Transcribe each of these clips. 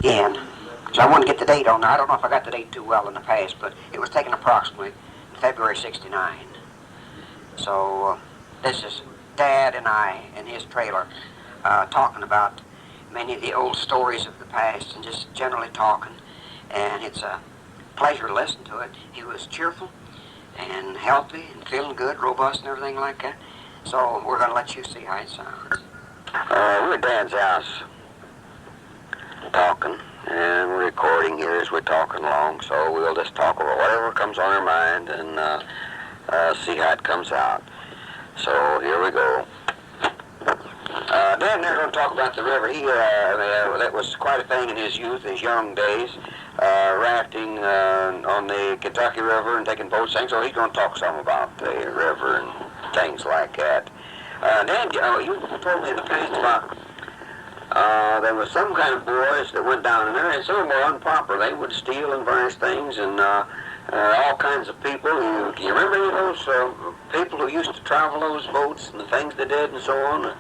again. So I want to get the date on there. I don't know if I got the date too well in the past, but it was taken approximately in February '69. So this is Dad and I in his trailer talking about many of the old stories of the past and just generally talking. And it's a pleasure to listen to it. He was cheerful and healthy and feeling good, robust and everything like that. So we're going to let you see how it sounds. We're at Dad's house talking, and we're recording here as we're talking along, so we'll just talk over whatever comes on our mind and see how it comes out. So here we go. Dad and I are going to talk about the river. That was quite a thing in his youth, his young days, rafting on the Kentucky River and taking boats, things. So he's going to talk some about the river and things like that. Dad, you told me in the past about there was some kind of boys that went down in there, and some of them were unproper. They would steal and various things, and all kinds of people. Can you remember any of those people who used to travel those boats and the things they did and so on?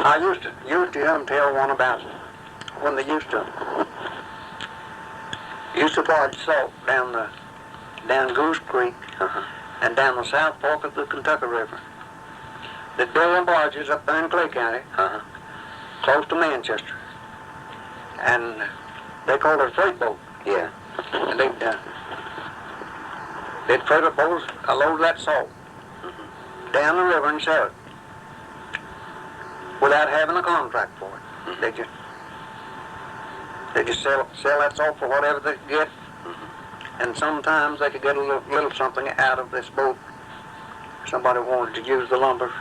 I used to hear them tell one about when they used to barge salt down Goose Creek and down the South Fork of the Kentucky River. They'd build them barges up there in Clay County, close to Manchester, and they called it a freight boat. Yeah. And they'd freight a load of that salt down the river and sell it without having a contract for it. They just sell that salt for whatever they could get, and sometimes they could get a little something out of this boat. Somebody wanted to use the lumber,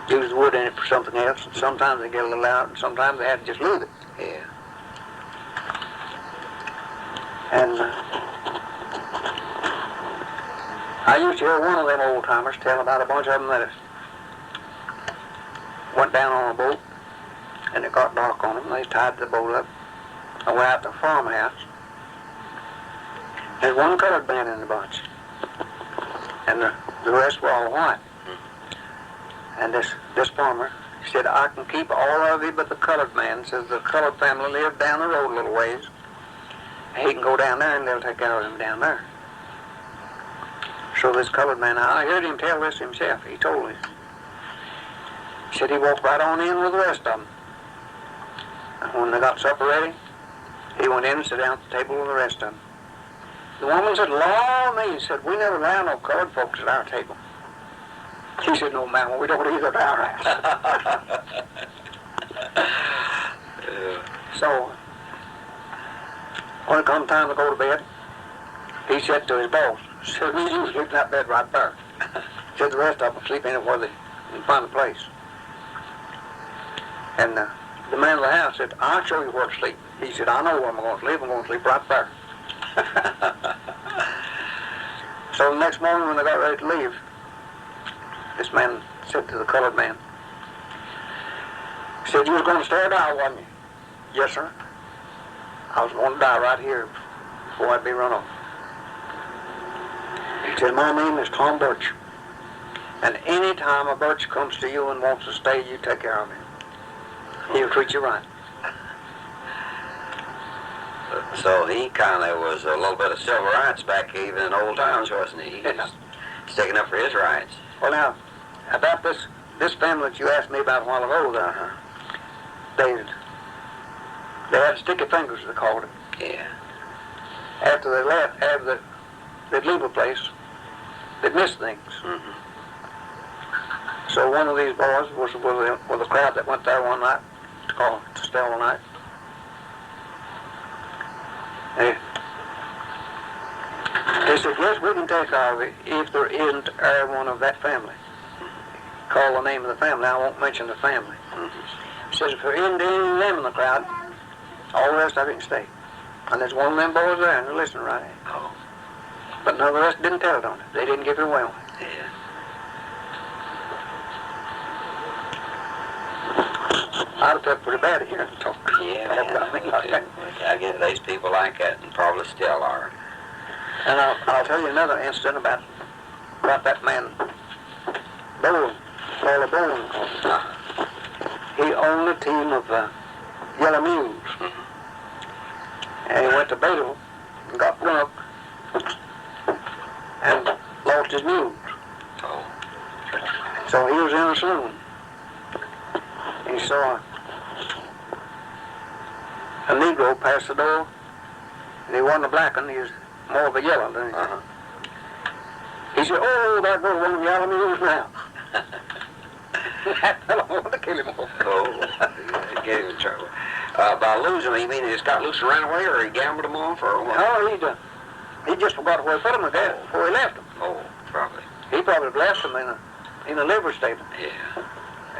use the wood in it for something else, and sometimes they get a little out, and sometimes they had to just leave it. Yeah. And I used to hear one of them old-timers tell about a bunch of them that went down on a boat, and it got dark on them. They tied the boat up and went out to a farmhouse. There's one colored man in the bunch, and the rest were all white. And this farmer said, I can keep all of you but the colored man. Says the colored family lived down the road a little ways. He can go down there and they'll take care of him down there. So this colored man, I heard him tell this himself. He told me. He said he walked right on in with the rest of them. And when they got supper ready, he went in and sat down at the table with the rest of them. The woman said, Lord me, he said, we never allow no colored folks at our table. He said, no, ma'am, we don't either at our house. So, when it come time to go to bed, he said to his boss, he said, you sleep in that bed right there. He said, the rest of them sleep in it where they can find a place. And the man of the house said, I'll show you where to sleep. He said, I know where I'm going to sleep. I'm going to sleep right there. So the next morning when they got ready to leave, this man said to the colored man, he said, you was going to stay or die, wasn't you? Yes, sir. I was going to die right here before I'd be run off. He said, my name is Tom Birch. And any time a Birch comes to you and wants to stay, you take care of him. He'll treat you right. So he kind of was a little bit of civil rights back even in old times, wasn't he? He was sticking up for his rights. Well, now, about this family that you asked me about a while ago, they had sticky fingers, they called it. Yeah. After they left, they'd leave a place, they'd miss things. So one of these boys was with a crowd that went there one night to stay all night. They said, yes, we can take care of it if there isn't one of that family. Call the name of the family. I won't mention the family. He says, if there isn't any of them in the crowd, all the rest of it can stay. And there's one of them boys there, and they're listening right at. Oh. But none of the rest didn't tell it on it. They didn't give it away on it. Yeah. I'd have felt pretty bad hearing them talk. Yeah, I guess these people like that and probably still are. And I'll tell you another incident about that man, Bowen, Paula Bowen. He owned a team of yellow mules. And he went to Beatles and got drunk and lost his mules. Oh. So he was in a saloon. He saw a Negro pass the door, and he wasn't a black one, he was more of a yellow than he. He said, "Oh, that goes one of the yellow mules now." That fellow wanted to kill him all. Oh, he gave him trouble. By losing him, you mean he just got loose and ran away, or he gambled them on for a while? No, he just forgot where he put him again before he left him. Oh, probably. He probably left him in a liver stable Yeah.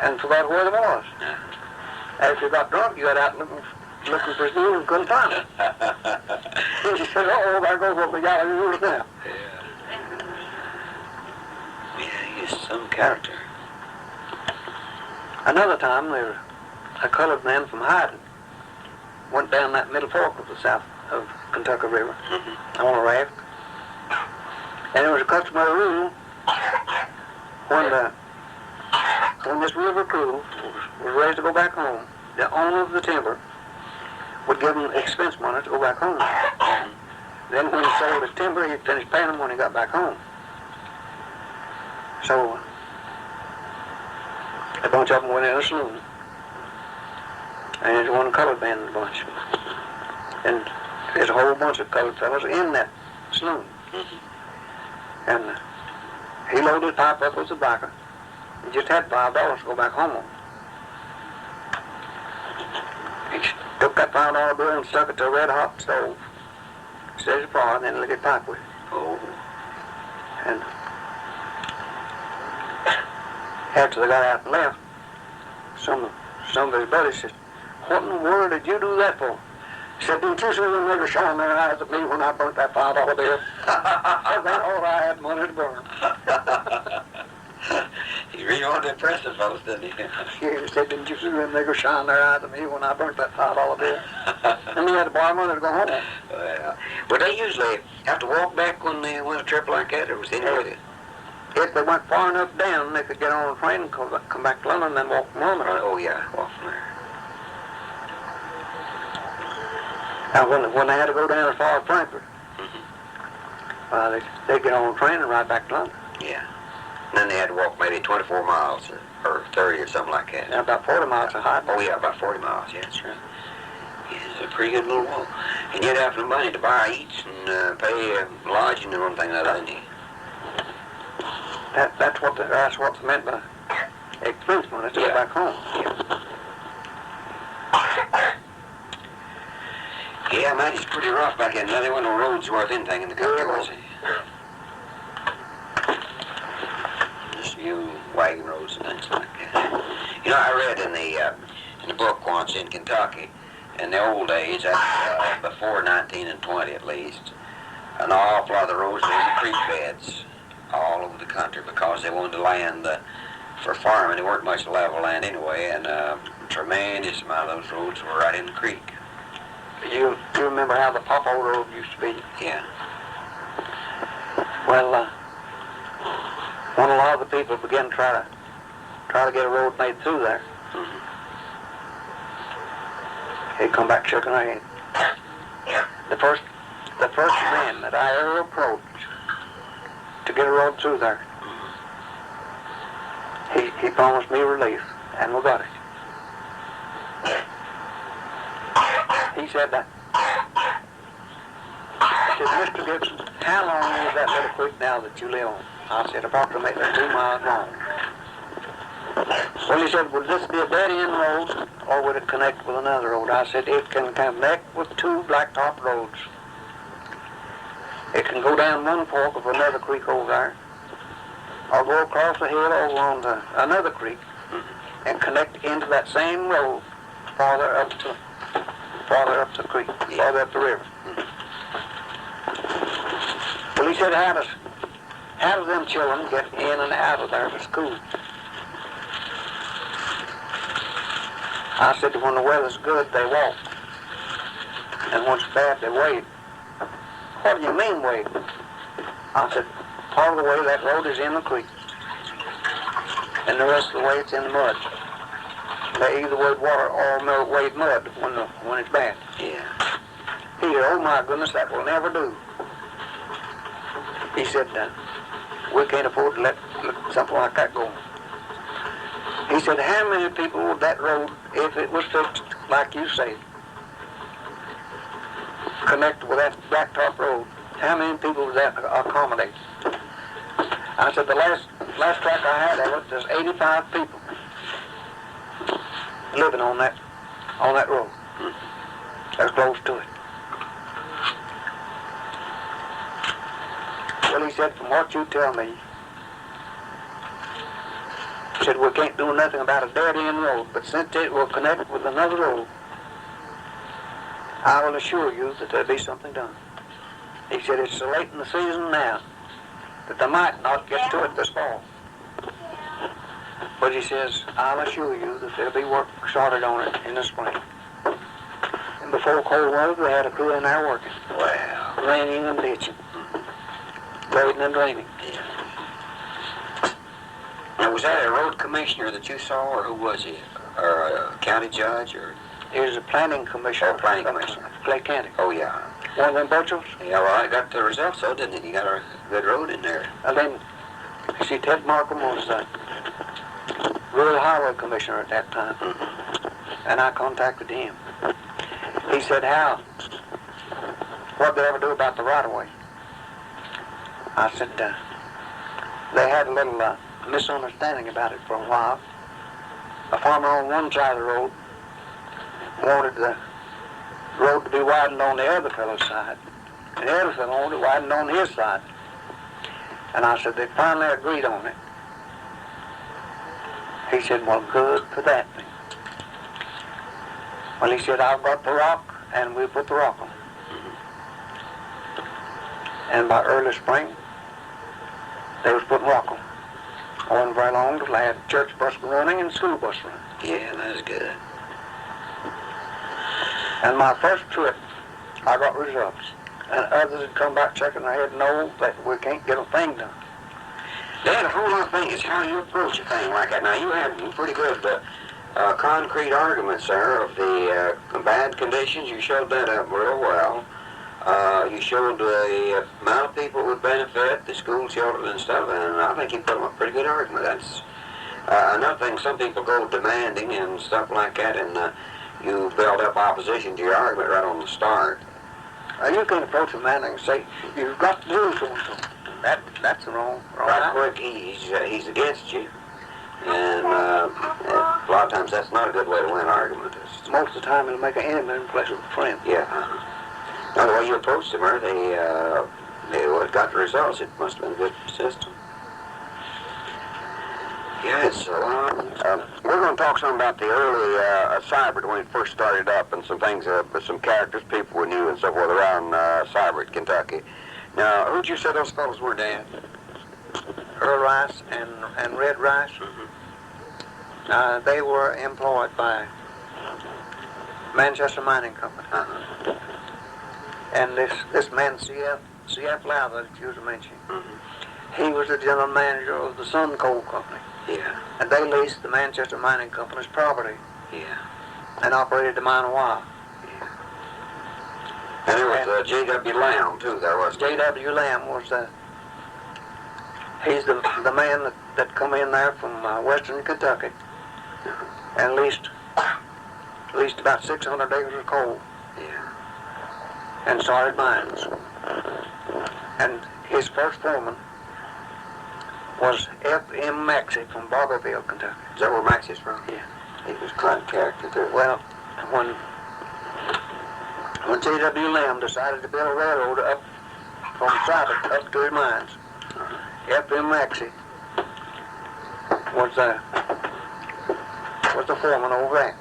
and forgot where they was. Yeah. After he got drunk, he got out looking for his mule and couldn't find him. He said, "Oh, there goes what we got in mules now." Yeah, he's some character. Another time, there was a colored man from Hyden went down that middle fork of the south of Kentucky River on a raft. And there was a customary rule when this river crew was ready to go back home, the owner of the timber would give them expense money to go back home. Then when he sold his timber, he'd finish paying them when he got back home. So a bunch of them went in a saloon. And there's one colored man in the bunch. And there's a whole bunch of colored fellows in that saloon. And he loaded his pipe up with tobacco. He just had $5 to go back home on. He took that $5 bill and stuck it to a red hot stove. Set his fire and then lit his pipe with it. Oh. And after they got out and left, some of his buddies said, "What in the world did you do that for?" He said, "Didn't you see them niggas shine their eyes at me when I burnt that $5 bill?" I said, "That's all I had money to burn." He really wanted to impress the fellas, didn't he? He said, "Didn't you see them niggas shine their eyes at me when I burnt that $5 bill?" And he had to borrow money to go home. Well, would they usually have to walk back when they went a trip like that, or was it anyway? If they went far enough down, they could get on a train and come back to London and then walk from London. Oh, yeah, walk from there. Now, when they had to go down as far as Frankfurt, they'd get on a train and ride back to London. Yeah. And then they had to walk maybe 24 miles or 30 or something like that. Yeah, about 40 miles to Hyde. Oh, yeah, about 40 miles, yeah, that's right. Yeah, it's a pretty good little walk. And you'd have no money to buy eats and pay lodging and one thing or other, didn't you? That's what's meant by expense money to go back home. Yeah, man, it's pretty rough back then. There wasn't no roads worth anything in the country, was it? Just few wagon roads and things like that. You know, I read in the book once in Kentucky, in the old days, before 1920 at least, an awful lot of the roads were in the creek beds all over the country because they wanted the land for farming. There weren't much level land anyway, and a tremendous amount of those roads were right in the creek. You remember how the Pawpaw Road used to be? Yeah. Well, when a lot of the people began to try to get a road made through there, they come back shaking their head. The first man that I ever approached to get a road through there, he promised me relief, and we got it. He said that. He said, "Mr. Gibson, how long is that little creek now that you live on?" I said, "Approximately 2 miles long." Well, he said, "Would this be a dead-end road, or would it connect with another road?" I said, "It can connect with 2 blacktop roads. It can go down one fork of another creek over there, or go across the hill over onto another creek, and connect into that same road farther up the creek, farther up the river." Well, he said, how does them children get in and out of there to school?" I said, "When the weather's good, they walk, and when it's bad, they wade." "What do you mean, wade?" I said, "Part of the way that road is in the creek, and the rest of the way it's in the mud." They either wade water or wade mud when it's bad. Yeah. He said, oh my goodness, that will never do. He said, we can't afford to let something like that go. He said, how many people would that road, if it was fixed, like you say, connected with that blacktop road, how many people would that accommodate? I said, the last track I had of it, there's 85 people living on that road. That's close to it. Well, he said, from what you tell me, he said, we can't do nothing about a dead-end road, but since it will connect with another road, I will assure you that there'll be something done. He said, it's so late in the season now that they might not get to it this fall. But he says, I'll assure you that there'll be work started on it in the spring. And before cold weather, they had a crew in there working. Wow. Raining and ditching. Grading and draining. Now, was that a road commissioner that you saw, or who was he? Or a county judge, or? He was a planning commissioner. Oh, planning commissioner. Clay County. Oh, yeah. One of them Birchals. Yeah, well, I got the results, though, didn't it? You got a good road in there. And then, see, Ted Markham was the rural highway commissioner at that time. And I contacted him. He said, Hal, what'd they ever do about the right-of-way? I said, they had a little misunderstanding about it for a while. A farmer on one side of the road wanted the road to be widened on the other fellow's side. And the other fellow wanted it widened on his side. And I said, they finally agreed on it. He said, well, good for that thing. Well, he said, I've got the rock, and we'll put the rock on. And by early spring, they was putting rock on. It wasn't very long till they had church bus running and school bus running. Yeah, that was good. And my first trip, I got results. And others had come back checking their head, no, that we can't get a thing done. Dad, a whole lot of things is how you approach a thing like that. Now, you had pretty good concrete arguments, sir, of the bad conditions. You showed that up real well. You showed the amount of people would benefit, the school children and stuff, and I think you put up a pretty good argument. That's another thing. Some people go demanding and stuff like that, and you build up opposition to your argument right on the start. You can approach a man and say, you've got to do so-and-so. That's wrong. Right quick, he's against you. And a lot of times that's not a good way to win an argument. Most of the time it'll make an enemy in place of a friend. Yeah. Now, the way you approached them, they got the results. It must have been a good system. Yeah, it's We're going to talk some about the early Cybert when it first started up, and some things, some characters people we knew and so forth around Cybert, Kentucky. Now, who'd you say those fellows were, Dan? Earl Rice and Red Rice. They were employed by Manchester Mining Company. And this man, C.F. Lowther, that you was mentioning, he was the general manager of the Sun Coal Company. Yeah. And they leased the Manchester Mining Company's property. Yeah. And operated the mine a while. Yeah. And there was J.W. Lamb, too, there was. J.W. Lamb was he's the man that come in there from western Kentucky and leased about 600 acres of coal. Yeah. And started mines. And his first foreman was F.M. Maxey from Barberville, Kentucky. Is that where Max is from? Yeah. He was quite a character, too. Well, when J.W. Lamb decided to build a railroad up from Cybert up to his mines, F.M. Maxey was the foreman over that.